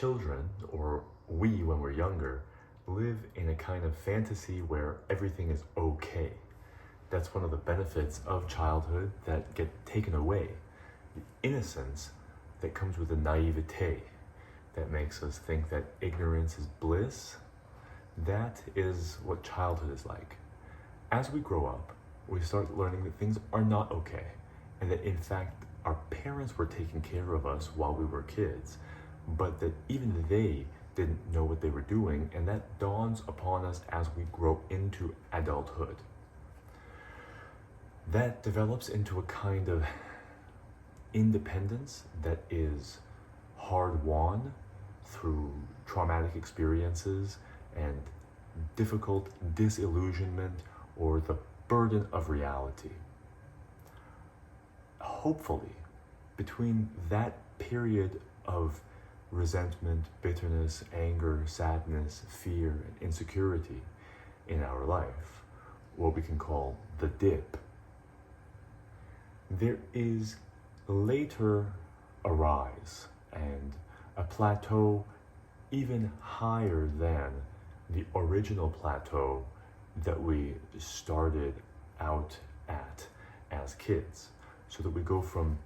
children, or we when we're younger, live in a kind of fantasy where everything is okay. That's one of the benefits of childhood that get taken away. The innocence that comes with the naivete that makes us think that ignorance is bliss. That is what childhood is like. As we grow up, we start learning that things are not okay, and that in fact our parents were taking care of us while we were kids, but that even they didn't know what they were doing, and that dawns upon us as we grow into adulthood. That develops into a kind of independence that is hard-won through traumatic experiences and difficult disillusionment or the burden of reality. Hopefully, between that period of resentment, bitterness, anger, sadness, fear, and insecurity in our life, what we can call the dip, there is later a rise and a plateau even higher than the original plateau that we started out at as kids. So that we go from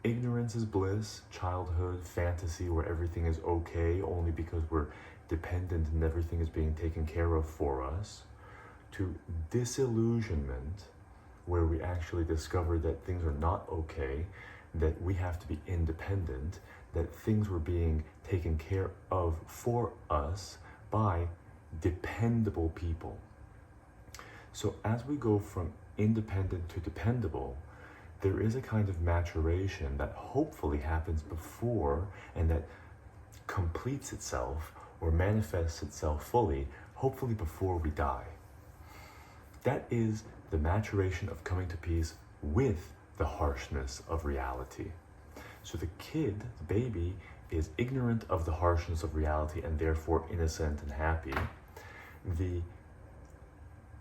ignorance is bliss, childhood, fantasy where everything is okay only because we're dependent and everything is being taken care of for us, to disillusionment where we actually discover that things are not okay, that we have to be independent, that things were being taken care of for us by dependable people. So as we go from independent to dependable, there is a kind of maturation that hopefully happens before and that completes itself or manifests itself fully, hopefully before we die. That is the maturation of coming to peace with the harshness of reality. So the kid, the baby, is ignorant of the harshness of reality and therefore innocent and happy. The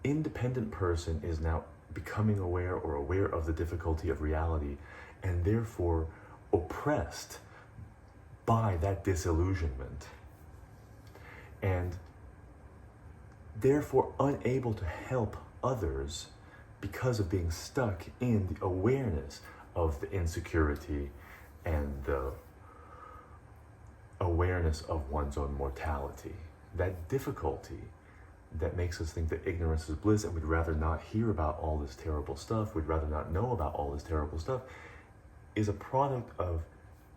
independent person is now becoming aware or aware of the difficulty of reality and therefore oppressed by that disillusionment and therefore unable to help others because of being stuck in the awareness of the insecurity and the awareness of one's own mortality. That difficulty that makes us think that ignorance is bliss and we'd rather not hear about all this terrible stuff, we'd rather not know about all this terrible stuff, is a product of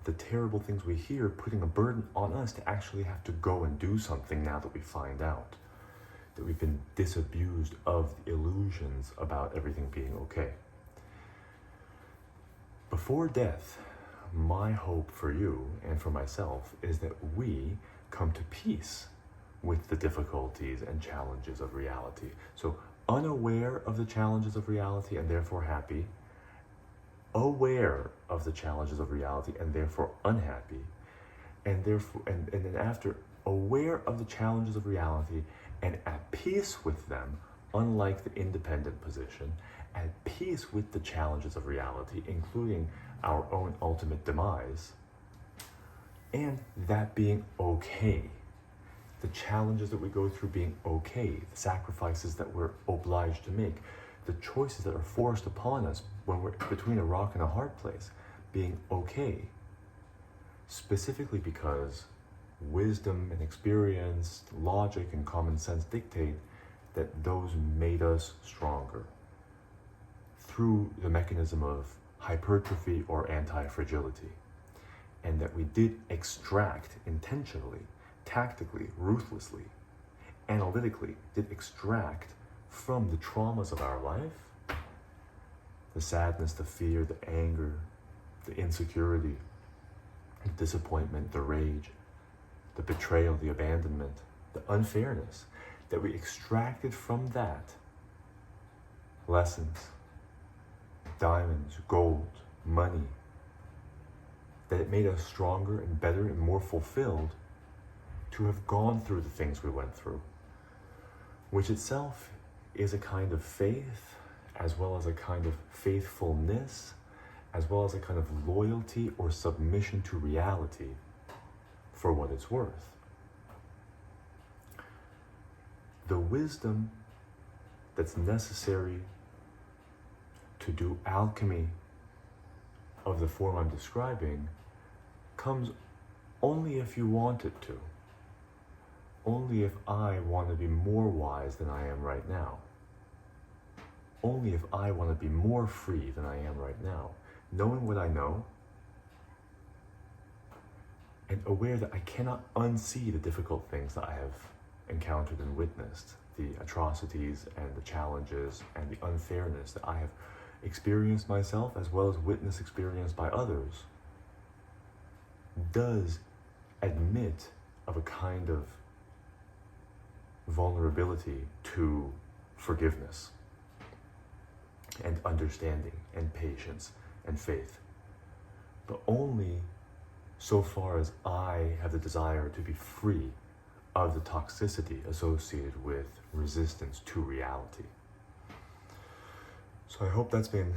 the terrible things we hear putting a burden on us to actually have to go and do something now that we find out that we've been disabused of the illusions about everything being okay. Before death, my hope for you and for myself is that we come to peace with the difficulties and challenges of reality. So unaware of the challenges of reality and therefore happy, aware of the challenges of reality and therefore unhappy, and then after aware of the challenges of reality and at peace with them, unlike the independent position, at peace with the challenges of reality, including our own ultimate demise, and that being okay. The challenges that we go through being okay, the sacrifices that we're obliged to make, the choices that are forced upon us when we're between a rock and a hard place, being okay. Specifically because wisdom and experience, logic and common sense dictate that those made us stronger through the mechanism of hypertrophy or anti-fragility, and that we did extract intentionally, tactically, ruthlessly, analytically, did extract from the traumas of our life, the sadness, the fear, the anger, the insecurity, the disappointment, the rage, the betrayal, the abandonment, the unfairness, that we extracted from that lessons, diamonds, gold, money, that it made us stronger and better and more fulfilled to have gone through the things we went through, which itself is a kind of faith, as well as a kind of faithfulness, as well as a kind of loyalty or submission to reality for what it's worth. The wisdom that's necessary to do alchemy of the form I'm describing comes only if you want it to. Only if I want to be more wise than I am right now. Only if I want to be more free than I am right now. Knowing what I know, and aware that I cannot unsee the difficult things that I have encountered and witnessed, the atrocities and the challenges and the unfairness that I have experienced myself as well as witnessed experienced by others, does admit of a kind of vulnerability to forgiveness and understanding and patience and faith. But only so far as I have the desire to be free of the toxicity associated with resistance to reality. So I hope that's been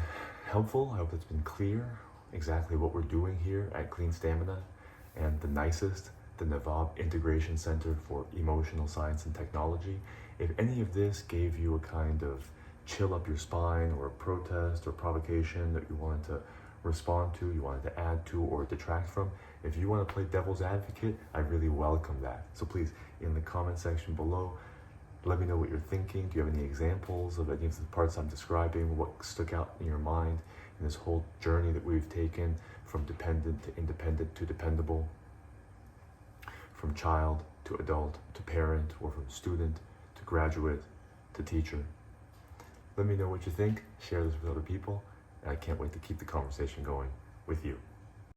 helpful. I hope that's been clear exactly what we're doing here at Clean Stamina and the nicest, the Navab Integration Center for Emotional Science and Technology. If any of this gave you a kind of chill up your spine or a protest or provocation that you wanted to respond to, you wanted to add to or detract from, if you want to play devil's advocate, I really welcome that. So please, in the comment section below, let me know what you're thinking. Do you have any examples of any of the parts I'm describing? What stuck out in your mind in this whole journey that we've taken from dependent to independent to dependable, from child to adult to parent, or from student to graduate to teacher? Let me know what you think. Share this with other people. And I can't wait to keep the conversation going with you.